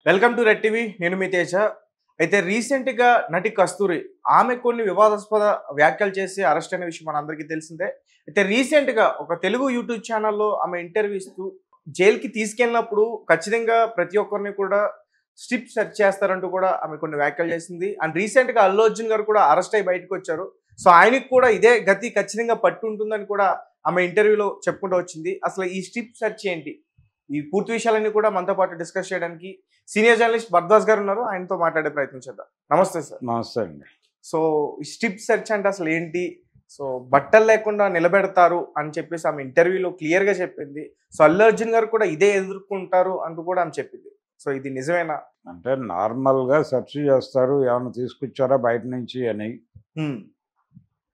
Welcome to red TV. నేను మీ తేజ. అయితే రీసెంట్గా నటి కస్తూరి ఆమె కొన్ని వివాదాస్పద వ్యాఖ్యలు చేసి అరెస్ట్ అయిన విషయం మనందరికీ తెలిసిందే. అయితే రీసెంట్గా ఒక తెలుగు యూట్యూబ్ ఛానల్లో ఆమె ఇంటర్వ్యూ ఇస్తూ జైలుకి తీసుకెళ్ళినప్పుడు ఖచ్చితంగా ప్రతి ఒక్కరిని కూడా స్ట్రిప్ సెర్చ్ చేస్తారంటూ కూడా ఆమె కొన్ని వ్యాఖ్యలు చేసింది. అండ్ రీసెంట్గా అల్లు అర్జున్ గారు కూడా అరెస్ట్ అయ్యి బయటకు వచ్చారు. సో ఆయనకి కూడా ఇదే గతి ఖచ్చితంగా పట్టు ఉంటుందని కూడా ఆమె ఇంటర్వ్యూలో చెప్పుకుంటూ వచ్చింది. అసలు ఈ స్ట్రిప్ సెర్చ్ ఏంటి, ఈ పూర్తి విషయాలన్నీ కూడా మనతో పాటు డిస్కస్ చేయడానికి సీనియర్ జర్నలిస్ట్ భరద్వాజ్ గారు ఉన్నారు. ఆయనతో మాట్లాడే ప్రయత్నం చేద్దాం. నమస్తే సార్. నమస్తే అండి. సో ఈ స్ట్రిప్ సెర్చ్ అంటే అసలు ఏంటి, సో బట్టలు లేకుండా నిలబెడతారు అని చెప్పేసి ఆమె ఇంటర్వ్యూలో క్లియర్గా చెప్పింది. సో అల్లు అర్జున్ గారు కూడా ఇదే ఎదుర్కొంటారు అంటూ కూడా ఆమె చెప్పింది. సో ఇది నిజమేనా? అంటే నార్మల్గా సెర్చ్ చేస్తారు, ఏమైనా తీసుకొచ్చారా బయట నుంచి అని,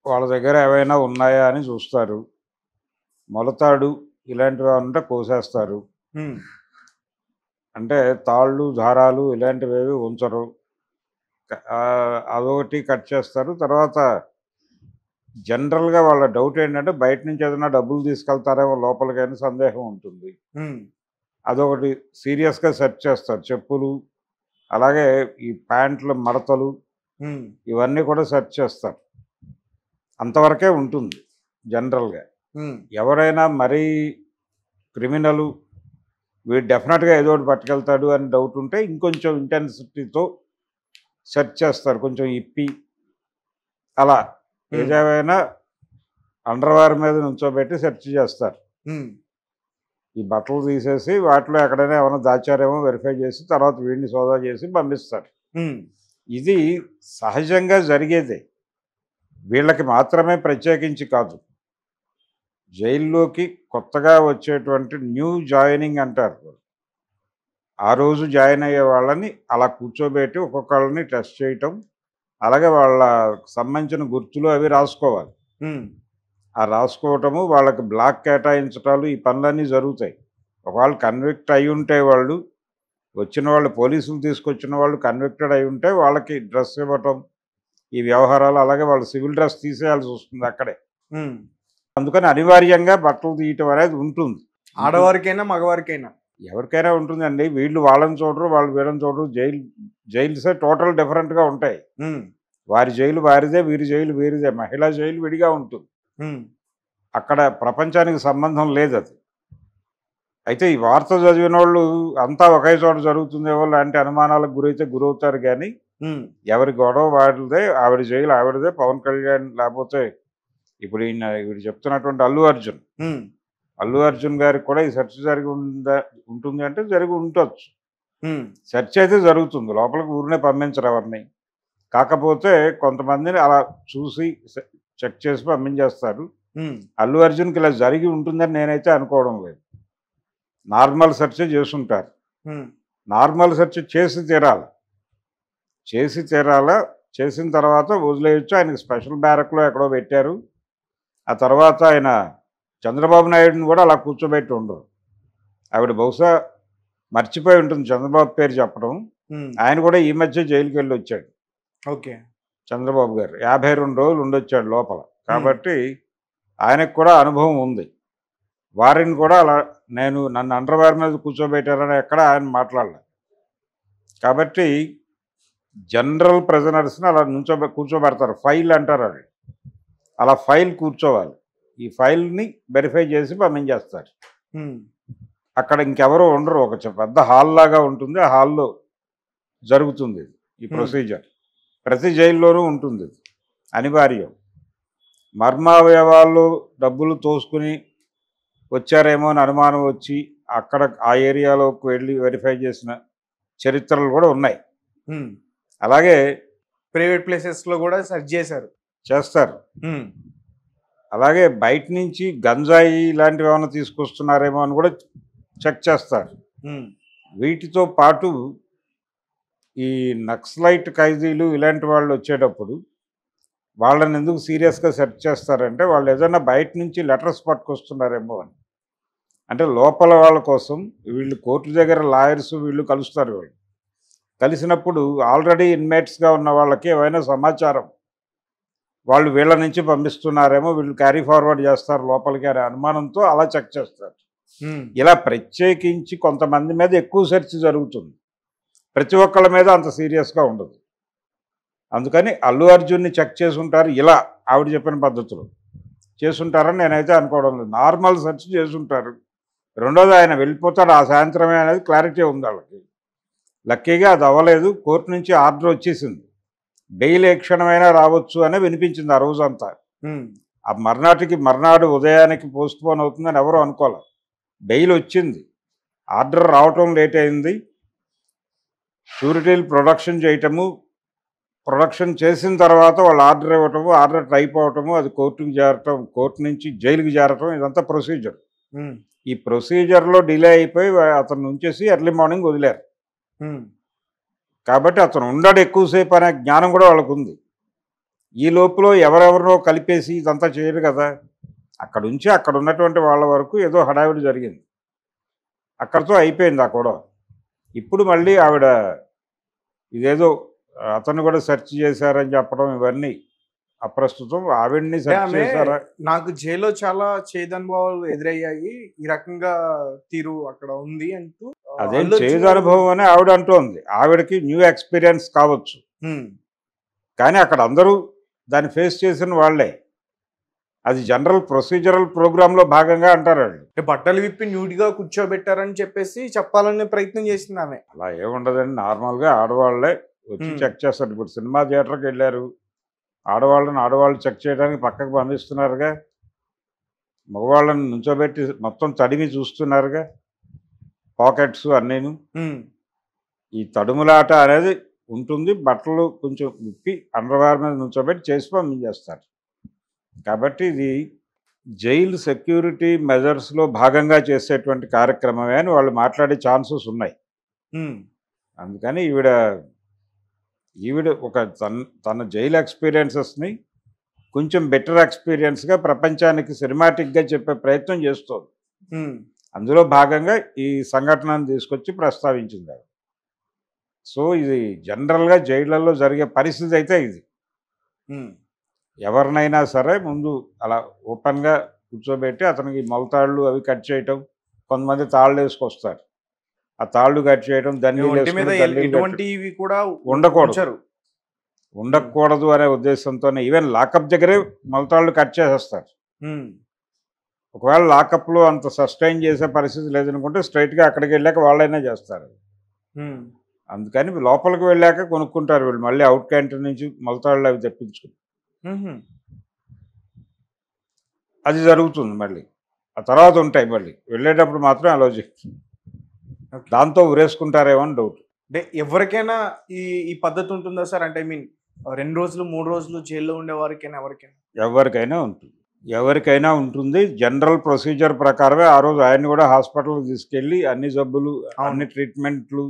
వాళ్ళ దగ్గర ఏవైనా ఉన్నాయా అని చూస్తారు. మొలతాడు ఇలాంటివి ఉంటే కోసేస్తారు. అంటే తాళ్ళు దారాలు ఇలాంటివి ఏవి ఉంచరు. అదొకటి కట్ చేస్తారు. తర్వాత జనరల్గా వాళ్ళ డౌట్ ఏంటంటే బయట నుంచి ఏదైనా డబ్బులు తీసుకెళ్తారేమో లోపలికైనా సందేహం ఉంటుంది. అదొకటి సీరియస్గా సెర్చ్ చేస్తారు. చెప్పులు, అలాగే ఈ ప్యాంట్ల మడతలు ఇవన్నీ కూడా సెర్చ్ చేస్తారు. అంతవరకే ఉంటుంది జనరల్గా. ఎవరైనా మరీ క్రిమినల్, వీడు డెఫినెట్గా ఏదో ఒకటి పట్టుకెళ్తాడు అని డౌట్ ఉంటే ఇంకొంచెం ఇంటెన్సిటీతో సెర్చ్ చేస్తారు, కొంచెం ఇప్పి. అలా ఏదేమైనా అండర్వేర్ మీద నుంచోబెట్టి సెర్చ్ చేస్తారు. ఈ బట్టలు తీసేసి వాటిలో ఎక్కడైనా ఏమైనా దాచారేమో వెరిఫై చేసి తర్వాత వీడిని సోదా చేసి పంపిస్తారు. ఇది సహజంగా జరిగేదే, వీళ్ళకి మాత్రమే ప్రత్యేకించి కాదు. జైల్లోకి కొత్తగా వచ్చేటువంటి న్యూ జాయినింగ్ అంటారు, ఆ రోజు జాయిన్ అయ్యే వాళ్ళని అలా కూర్చోబెట్టి ఒక్కొక్కళ్ళని టెస్ట్ చేయటం, అలాగే వాళ్ళకి సంబంధించిన గుర్తులు అవి రాసుకోవాలి. ఆ రాసుకోవటము, వాళ్ళకి బ్లాక్ కేటాయించటాలు, ఈ పనులన్నీ జరుగుతాయి. ఒకవేళ కన్విక్ట్ అయి ఉంటే, వాళ్ళు వచ్చిన వాళ్ళు పోలీసులు తీసుకొచ్చిన వాళ్ళు కన్విక్టెడ్ అయి ఉంటే వాళ్ళకి డ్రెస్ ఇవ్వటం, ఈ వ్యవహారాలు, అలాగే వాళ్ళు సివిల్ డ్రెస్ తీసేయాల్సి వస్తుంది అక్కడే. అందుకని అనివార్యంగా బట్టలు తీయటం అనేది ఉంటుంది. ఆడవారికైనా మగవారికైనా ఎవరికైనా ఉంటుందండి. వీళ్ళు వాళ్ళని చూడరు, వాళ్ళు వీళ్ళని చూడరు. జైల్సే టోటల్ డిఫరెంట్గా ఉంటాయి. వారి జైలు వారిదే, వీరి జైలు వీరిదే. మహిళా జైలు విడిగా ఉంటుంది. అక్కడ ప్రపంచానికి సంబంధం లేదు అది. అయితే ఈ వార్త చదివిన వాళ్ళు అంతా ఒకే చోట జరుగుతుందేమో లాంటి అనుమానాలకు గురైతే గురవుతారు. కానీ ఎవరి గొడవ వాడిదే, ఆవిడ జైలు ఆవిడదే. పవన్ కళ్యాణ్ లేకపోతే ఇప్పుడు వీడు చెప్తున్నటువంటి అల్లు అర్జున్ గారికి కూడా ఈ సెర్చ్ జరిగి ఉంటుంది అంటే జరిగి ఉండొచ్చు. సెర్చ్ అయితే జరుగుతుంది, లోపలికి ఊరినే పంపించరు ఎవరిని. కాకపోతే కొంతమందిని అలా చూసి చెక్ చేసి పంపించేస్తారు. అల్లు అర్జున్కి ఇలా జరిగి ఉంటుందని నేనైతే అనుకోవడం లేదు. నార్మల్ సెర్చ్ చేసుంటారు. నార్మల్ సెర్చ్ చేసి తీరాలా. చేసిన తర్వాత వదిలేయచ్చు. ఆయనకి స్పెషల్ బ్యారక్లో ఎక్కడో పెట్టారు. ఆ తర్వాత ఆయన చంద్రబాబు నాయుడుని కూడా అలా కూర్చోబెట్టి ఉండరు. ఆవిడ బహుశా మర్చిపోయి ఉంటుంది చంద్రబాబు పేరు చెప్పడం. ఆయన కూడా ఈ మధ్య జైలుకి వెళ్ళి వచ్చాడు. ఓకే, చంద్రబాబు గారు 52 రోజులు ఉండొచ్చాడు లోపల. కాబట్టి ఆయనకు కూడా అనుభవం ఉంది. వారిని కూడా అలా నన్ను అండర్వేర్ మీద కూర్చోబెట్టారని ఎక్కడ ఆయన మాట్లాడలేదు. కాబట్టి జనరల్ ప్రిజనర్స్ని అలా కూర్చోబెడతారు. ఫైల్ అంటారు అది. అలా ఫైల్ కూర్చోవాలి. ఈ ఫైల్ని వెరిఫై చేసి పంపించేస్తారు. అక్కడ ఇంకెవరో ఉండరు. ఒక పెద్ద హాల్ లాగా ఉంటుంది. ఆ హాల్లో జరుగుతుంది ఈ ప్రొసీజర్. ప్రతి జైల్లోనూ ఉంటుంది, అనివార్యం. మర్మావయవాల్లో డబ్బులు తోసుకుని వచ్చారేమో అని అనుమానం వచ్చి అక్కడ ఆ ఏరియాలోకి వెళ్ళి వెరిఫై చేసిన చరిత్రలు కూడా ఉన్నాయి. అలాగే ప్రైవేట్ ప్లేసెస్లో కూడా సెర్చ్ చేస్తారు. అలాగే బయట నుంచి గంజాయి ఇలాంటివి ఏమైనా తీసుకొస్తున్నారేమో అని కూడా చెక్ చేస్తారు. వీటితో పాటు ఈ నక్సలైట్ ఖైదీలు ఇలాంటి వాళ్ళు వచ్చేటప్పుడు వాళ్ళని ఎందుకు సీరియస్గా సెర్చ్ చేస్తారంటే, వాళ్ళు ఏదైనా బయట నుంచి లెటర్స్ పట్టుకొస్తున్నారేమో అని. అంటే లోపల వాళ్ళ కోసం వీళ్ళు కోర్టు దగ్గర లాయర్స్ వీళ్ళు కలుస్తారు. వీళ్ళు కలిసినప్పుడు ఆల్రెడీ ఇన్మేట్స్గా ఉన్న వాళ్ళకి ఏమైనా సమాచారం వాళ్ళు వీళ్ళ నుంచి పంపిస్తున్నారేమో, వీళ్ళు క్యారీ ఫార్వర్డ్ చేస్తారు లోపలికి అనే అనుమానంతో అలా చెక్ చేస్తారు. ఇలా ప్రత్యేకించి కొంతమంది మీద ఎక్కువ సెర్చ్ జరుగుతుంది. ప్రతి ఒక్కళ్ళ మీద అంత సీరియస్గా ఉండదు. అందుకని అల్లు అర్జున్ని చెక్ చేసుంటారు ఇలా ఆవిడ చెప్పిన పద్ధతిలో చేసుంటారని నేనైతే అనుకోవడం లేదు. నార్మల్ సెర్చ్ చేసుంటారు. రెండోది ఆయన వెళ్ళిపోతాడు ఆ సాయంత్రమే అనేది క్లారిటీ ఉంది వాళ్ళకి. లక్కీగా అది అవ్వలేదు. కోర్టు నుంచి ఆర్డర్ వచ్చేసింది, బెయిల్ ఏ క్షణమైనా రావచ్చు అని వినిపించింది ఆ రోజంతా. ఆ మర్నాడు ఉదయానికి పోస్ట్ పోన్ అవుతుందని ఎవరూ అనుకోలేదు. బెయిల్ వచ్చింది, ఆర్డర్ రావటం లేట్ అయింది. షూరిటీలు ప్రొడక్షన్ చేయటము, ప్రొడక్షన్ చేసిన తర్వాత వాళ్ళు ఆర్డర్ ఇవ్వటము, ఆర్డర్ టైప్ అవటము, అది కోర్టుకు చేరటం, కోర్టు నుంచి జైలుకి చేరటం, ఇదంతా ప్రొసీజర్. ఈ ప్రొసీజర్లో డిలే అయిపోయి అతను ఉంచేసి ఎర్లీ మార్నింగ్ వదిలేరు. కాబట్టి అతను ఉండడు ఎక్కువసేపు అనే జ్ఞానం కూడా వాళ్ళకు ఉంది. ఈ లోపల ఎవరెవరినో కలిపేసి ఇదంతా చేయరు కదా. అక్కడ నుంచి అక్కడ ఉన్నటువంటి వాళ్ళ వరకు ఏదో హడావిడి జరిగింది, అక్కడితో అయిపోయింది ఆ గొడవ. ఇప్పుడు మళ్ళీ ఆవిడ ఇదేదో అతను కూడా సెర్చ్ చేశారని చెప్పడం ఇవన్నీ అప్రస్తుతం. ఆవిడ్ని సెర్చ్ చేశారా? నాకు జైల్లో చాలా చేదనుభవాలు ఎదురయ్యాయి, ఈ రకంగా తీరు అక్కడ ఉంది అంటూ. అదేం చేదు అనుభవం అని ఆవిడ అంటోంది. ఆవిడకి న్యూ ఎక్స్పీరియన్స్ కావచ్చు, కానీ అక్కడ అందరూ దాన్ని ఫేస్ చేసిన వాళ్ళే. అది జనరల్ ప్రొసీజరల్ ప్రోగ్రాంలో భాగంగా అంటారు వాళ్ళు. బట్టలు విప్పి న్యూడ్గా కూర్చోబెట్టారని చెప్పేసి చెప్పాలనే ప్రయత్నం చేసింది ఆమె. అలా ఏముండదండి, నార్మల్గా ఆడవాళ్లే వచ్చి చెక్ చేస్తారు. ఇప్పుడు సినిమా థియేటర్కి వెళ్ళారు, ఆడవాళ్ళు చెక్ చేయడానికి పక్కకు పంపిస్తున్నారుగా, మగవాళ్ళని నుంచోబెట్టి మొత్తం తడిమి చూస్తున్నారుగా, పాకెట్స్ అన్నీను. ఈ తడుములాట అనేది ఉంటుంది. బట్టలు కొంచెం విప్పి అండర్వేర్ మీద నుంచోబెట్టి చేసి పంపించేస్తారు. కాబట్టి ఇది జైలు సెక్యూరిటీ మెజర్స్లో భాగంగా చేసేటువంటి కార్యక్రమమే అని వాళ్ళు మాట్లాడే ఛాన్సెస్ ఉన్నాయి. అందుకని ఈవిడ ఒక తన జైలు ఎక్స్పీరియన్సెస్ని కొంచెం బెటర్ ఎక్స్పీరియన్స్గా ప్రపంచానికి సినిమాటిక్గా చెప్పే ప్రయత్నం చేస్తోంది. అందులో భాగంగా ఈ సంఘటనను తీసుకొచ్చి ప్రస్తావించింది. సో ఇది జనరల్గా జైళ్ళల్లో జరిగే పరిస్థితి అయితే ఇది. ఎవరినైనా సరే ముందు అలా ఓపెన్గా కూర్చోబెట్టి అతనికి మొలతాళ్ళు అవి కట్ చేయటం, కొంతమంది తాళ్ళు వేసుకొస్తారు, ఆ తాళ్ళు కట్ చేయడం, ఎటువంటివి కూడా ఉండకూడదు అనే ఉద్దేశంతోనే ఈవెన్ లాకప్ దగ్గరే మొలతాళ్ళు కట్ చేసేస్తారు. ఒకవేళ లాకప్లో అంత సస్టైన్ చేసే పరిస్థితి లేదనుకుంటే స్ట్రైట్గా అక్కడికి వెళ్ళాక వాళ్ళైనా చేస్తారు. అందుకని లోపలికి వెళ్ళాక కొనుక్కుంటారు వీళ్ళు, మళ్ళీ అవుట్ క్యాంటీన్ నుంచి మొలతాళ్ళు అవి తెప్పించుకుని. అది జరుగుతుంది. మళ్ళీ ఆ తర్వాత ఉంటాయి, మళ్ళీ వెళ్ళేటప్పుడు మాత్రం అలో చేస్తుంది. దాంతో ఉరేసుకుంటారేమో అని డౌట్. అంటే ఎవరికైనా ఈ పద్ధతి ఉంటుందా సార్? అంటే ఐ మీన్ 2 రోజులు 3 రోజులు జైల్లో ఉండే వారికైనా ఎవరికైనా ఉంటుంది. జనరల్ ప్రొసీజర్ ప్రకారమే ఆ రోజు ఆయన్ని కూడా హాస్పిటల్కి తీసుకెళ్ళి అన్ని జబ్బులు, అన్ని ట్రీట్మెంట్లు